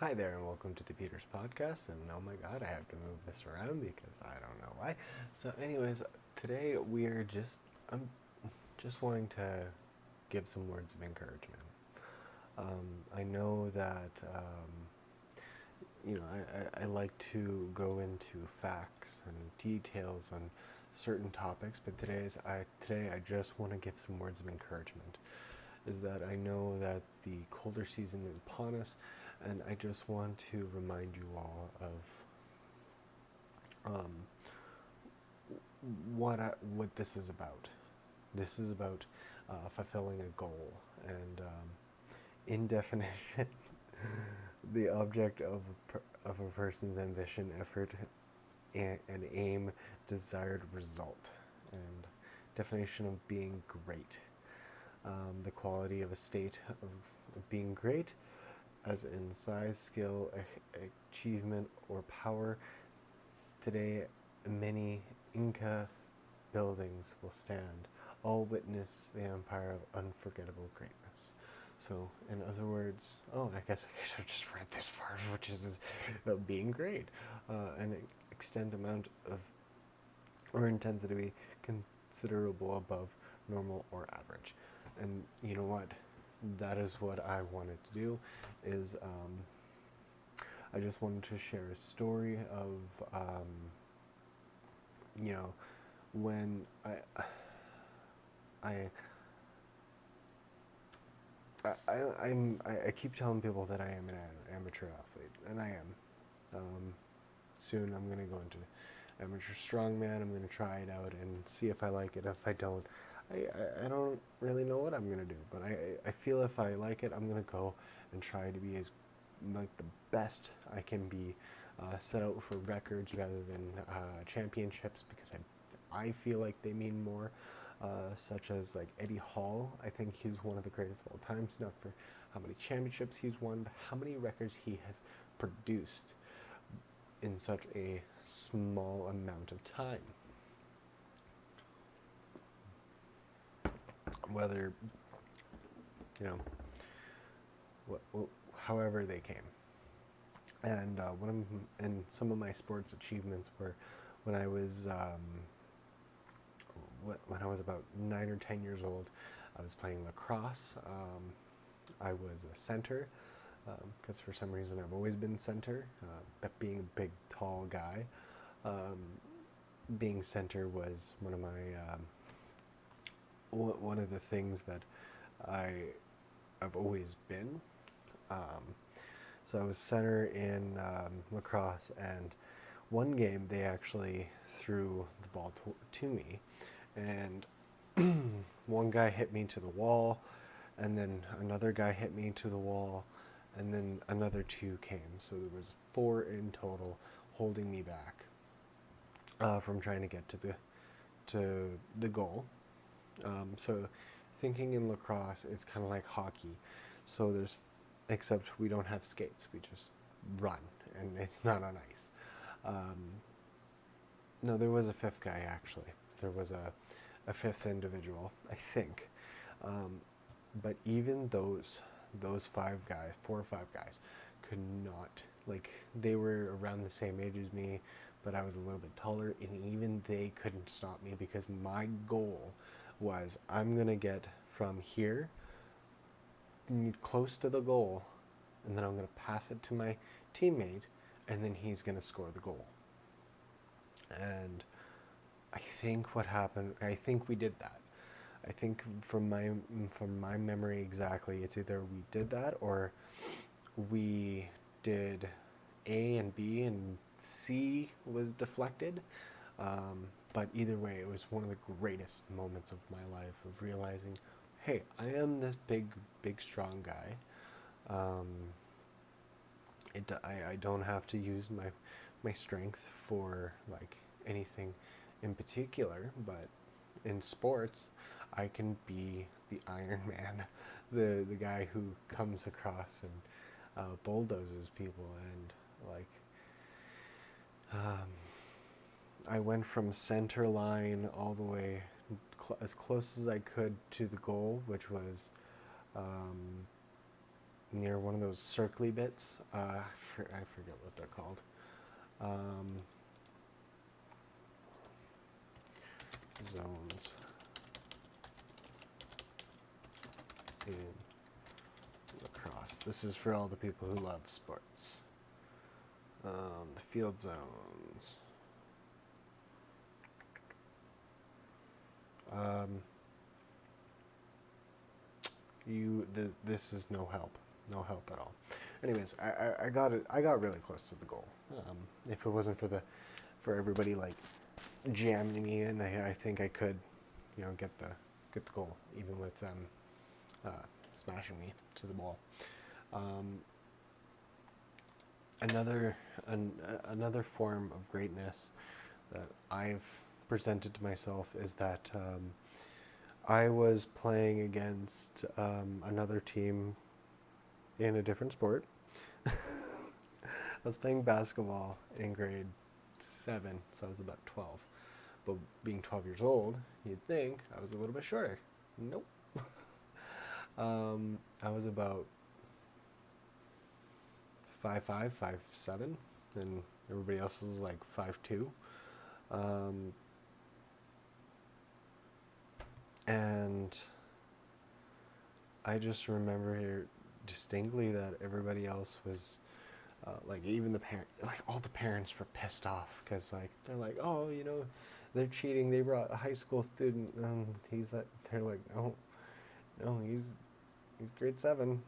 Hi there, and welcome to the Peters Podcast. And oh my God, I have to move this around because I don't know why. So, anyways, today I'm just wanting to give some words of encouragement. I know that I like to go into facts and details on certain topics, but today I just want to give some words of encouragement. Is that I know that the colder season is upon us, and I just want to remind you all of what this is about. This is about fulfilling a goal, and in definition, the object of a person's ambition, effort, and aim, desired result, and definition of being great. The quality of a state of being great, as in size, skill, achievement, or power. Today, many Inca buildings will stand, all witness the empire of unforgettable greatness. So, in other words, I guess I should have just read this part, which is being great, an extent amount of or intensity considerable above normal or average. And you know what? That is what I wanted to do. Is I just wanted to share a story of you know when I I keep telling people that I am an amateur athlete, and I am. Soon I'm gonna go into amateur strongman. I'm gonna try it out and see if I like it. If I don't, I don't really know what I'm gonna do. But I feel if I like it, I'm gonna go and try to be as like the best I can be. Set out for records rather than championships because I feel like they mean more. Such as like Eddie Hall. I think he's one of the greatest of all times, not for how many championships he's won, but how many records he has produced in such a small amount of time. Whether, you know, however they came. And some of my sports achievements were when I was when I was about 9 or 10 years old. I was playing lacrosse. I was a center because for some reason I've always been center. But being a big, tall guy, um, being center was one of the things that I have always been. Um, so I was center in lacrosse, and one game they actually threw the ball to me, and one guy hit me to the wall, and then another guy hit me to the wall, and then another two came. So there was four in total holding me back from trying to get to the goal. So thinking in lacrosse, it's kind of like hockey. So except we don't have skates. We just run, and it's not on ice. Um, no, there was a fifth guy actually. There was a fifth individual, I think. Um, but even those five guys, 4 or 5 guys, could not, like, they were around the same age as me, but I was a little bit taller, and even they couldn't stop me because my goal was I'm gonna get from here close to the goal, and then I'm gonna pass it to my teammate, and then he's gonna score the goal. And I think what happened, I think we did that. I think from my memory exactly, it's either we did that or we did A and B and C was deflected. But either way, it was one of the greatest moments of my life of realizing, hey, I am this big, strong guy. Um, I don't have to use my strength for like anything in particular, but in sports, I can be the Iron Man, the guy who comes across and bulldozes people, and like um, I went from center line all the way as close as I could to the goal, which was um, near one of those circly bits. I forget what they're called. Um, Zones in lacrosse. This is for all the people who love sports. The field zones. This is no help. No help at all. Anyways, I got it. I got really close to the goal. If it wasn't for everybody like jamming me in, I think I could, get the goal even with them smashing me to the ball. Another form of greatness that I've presented to myself is that I was playing against another team in a different sport. I was playing basketball in grade 7, so I was about 12. But being 12 years old, you'd think I was a little bit shorter. Nope. I was about 5'5", 5'7", and everybody else was like 5'2". And I just remember here distinctly that everybody else was like, even the parent, like all the parents were pissed off because like they're like, oh, they're cheating. They brought a high school student. They're like, no, he's grade 7.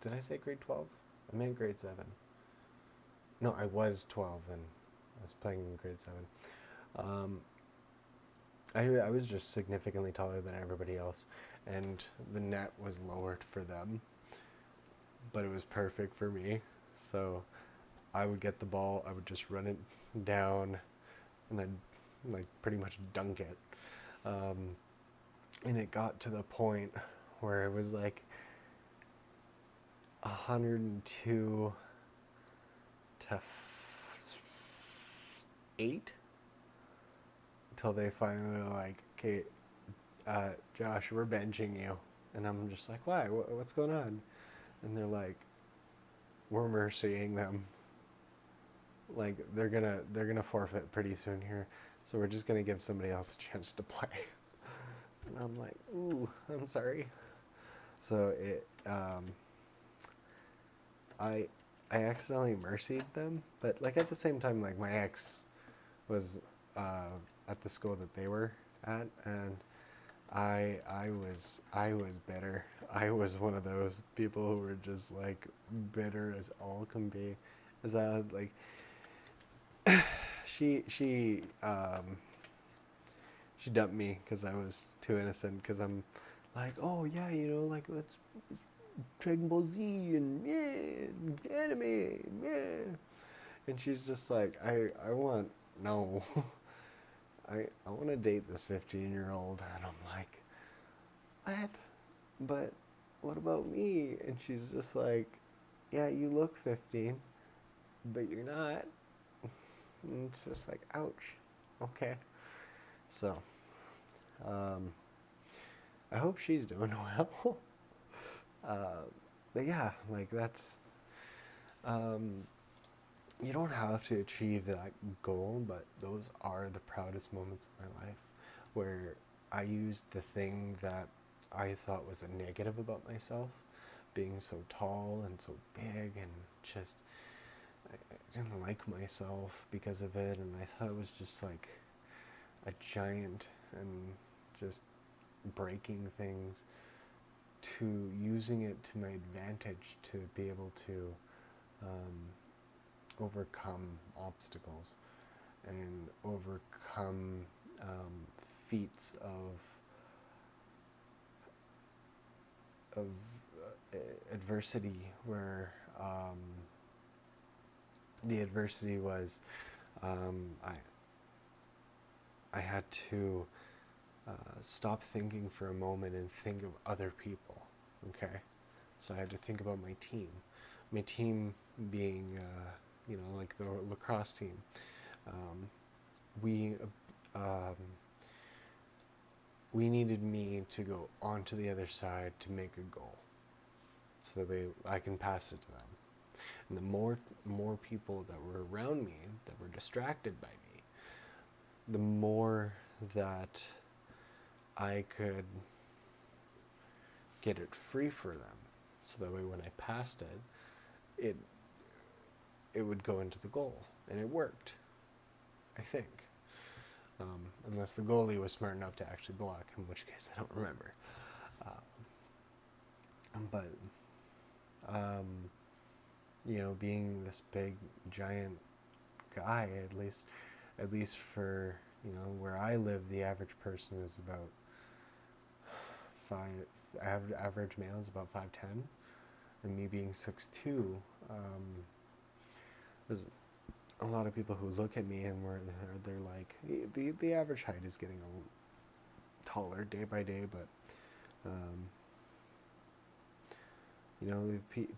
Did I say grade 12? I meant grade 7. No, I was 12 and I was playing in grade 7. I was just significantly taller than everybody else, and the net was lowered for them, but it was perfect for me. So I would get the ball, I would just run it down, and I'd like pretty much dunk it. And it got to the point where it was like 102 to 8 until they finally were like, okay, Josh, we're benching you. And I'm just like, why? What's going on? And they're like, we're mercying them. Like they're gonna forfeit pretty soon here, so we're just gonna give somebody else a chance to play. And I'm like, ooh, I'm sorry. So I accidentally mercied them, but like at the same time, like my ex was at the school that they were at, and I was bitter. I was one of those people who were just like bitter as all can be. As I like, she dumped me because I was too innocent. Because I'm like, oh yeah, like let's Dragon Ball Z and yeah, anime, yeah. And she's just like, I want no. I want to date this 15-year-old. And I'm like, what? But what about me? And she's just like, yeah, you look 15, but you're not. And it's just like, ouch. Okay. So, I hope she's doing well. But yeah, like that's, you don't have to achieve that goal, but those are the proudest moments of my life where I used the thing that I thought was a negative about myself, being so tall and so big, and just I didn't like myself because of it, and I thought it was just like a giant and just breaking things, to using it to my advantage to be able to overcome obstacles and overcome feats of adversity, where the adversity was I had to stop thinking for a moment and think of other people. Okay, so I had to think about my team. My team being, like the lacrosse team. We we needed me to go onto the other side to make a goal. so that I can pass it to them. And the more people that were around me that were distracted by me, the more that I could get it free for them. So that way when I passed it, it it would go into the goal. And it worked, I think. Unless the goalie was smart enough to actually block, in which case I don't remember. But being this big giant guy, at least for where I live, the average person is about five. Average male is about 5'10", and me being 6'2", there's a lot of people who look at me and they're like, the average height is getting a little taller day by day, but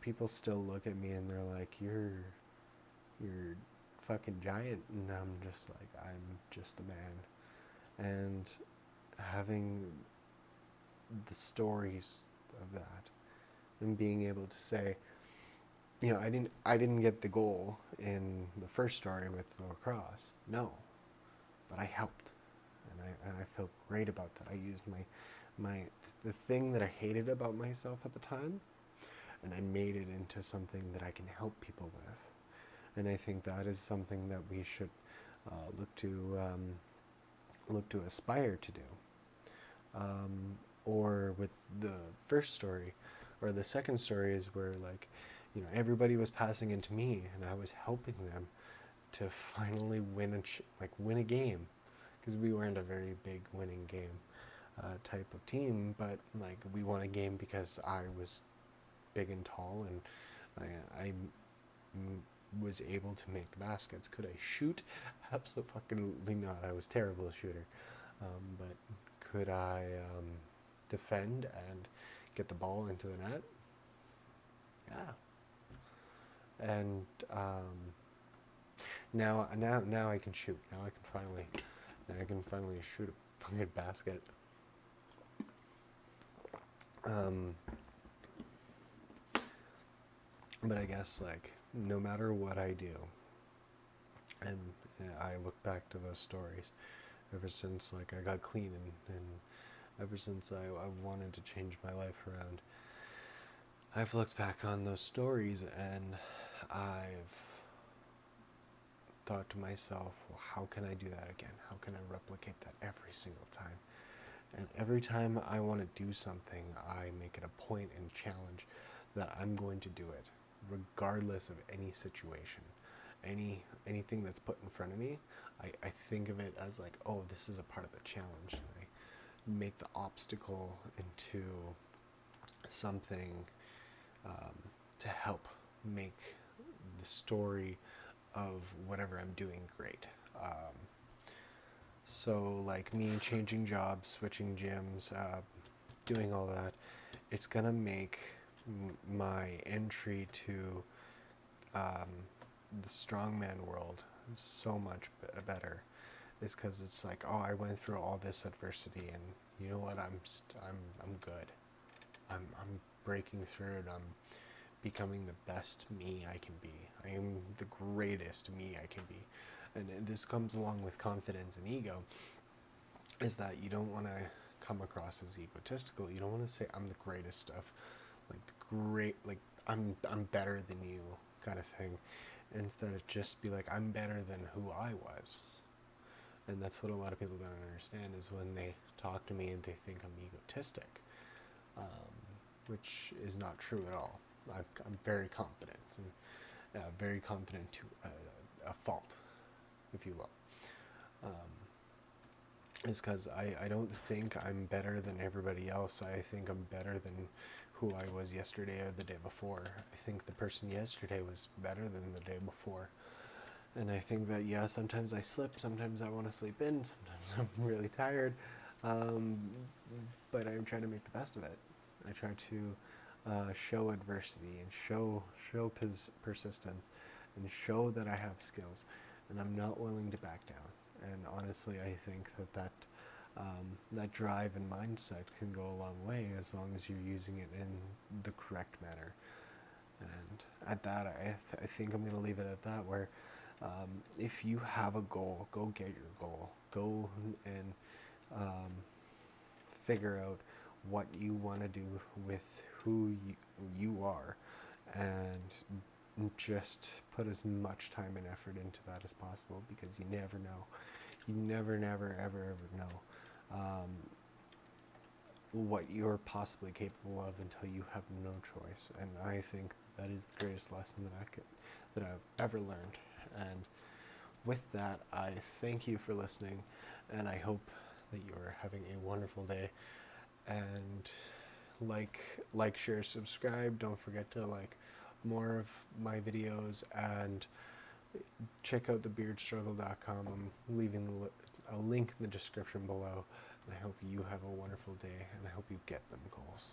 people still look at me and they're like, you're fucking giant, and I'm just like, I'm just a man. And having the stories of that and being able to say, I didn't get the goal in the first story with the lacrosse, no, but I helped, and I felt great about that. I used the thing that I hated about myself at the time, and I made it into something that I can help people with. And I think that is something that we should look to aspire to do. Or with the first story, or the second story is where everybody was passing into me, and I was helping them to finally win a game, because we weren't a very big winning game type of team, but we won a game because I was big and tall, and I was able to make the baskets. Could I shoot? Absolutely not. I was a terrible shooter. But could I defend and get the ball into the net? Yeah. And now I can shoot. Now I can finally shoot a fucking basket. But I guess no matter what I do, and I look back to those stories ever since I got clean, and ever since I wanted to change my life around, I've looked back on those stories and I've thought to myself, well, how can I do that again? How can I replicate that every single time? And every time I want to do something, I make it a point and challenge that I'm going to do it, regardless of any situation. Anything that's put in front of me, I think of it as oh, this is a part of the challenge. I make the obstacle into something to help make the story of whatever I'm doing great. So me changing jobs, switching gyms, doing all that, it's gonna make my entry to the strongman world so much better. Is because it's oh, I went through all this adversity, and you know what? I'm good. I'm breaking through it. I'm becoming the best me I can be. I am the greatest me I can be. And this comes along with confidence and ego, is that you don't want to come across as egotistical. You don't want to say I'm the greatest of I'm better than you kind of thing. Instead of just be I'm better than who I was. And that's what a lot of people don't understand, is when they talk to me and they think I'm egotistic, which is not true at all. I'm very confident, and very confident to a fault, if you will. Is because I don't think I'm better than everybody else. I think I'm better than who I was yesterday or the day before. I think the person yesterday was better than the day before. And I think that, yeah, sometimes I slip, sometimes I want to sleep in, sometimes I'm really tired, but I'm trying to make the best of it. I try to show adversity and show persistence and show that I have skills, and I'm not willing to back down. And honestly, I think that That drive and mindset can go a long way as long as you're using it in the correct manner. And at that, I think I'm going to leave it at that, where if you have a goal, go get your goal. Go and figure out what you want to do with who you are, and just put as much time and effort into that as possible, because you never know. You never, ever know what you're possibly capable of until you have no choice. And I think that is the greatest lesson that I've ever learned. And with that, I thank you for listening, and I hope that you're having a wonderful day. And share, subscribe. Don't forget to like more of my videos, and check out thebeardstruggle.com. I'm leaving a link in the description below. And I hope you have a wonderful day, and I hope you get them goals.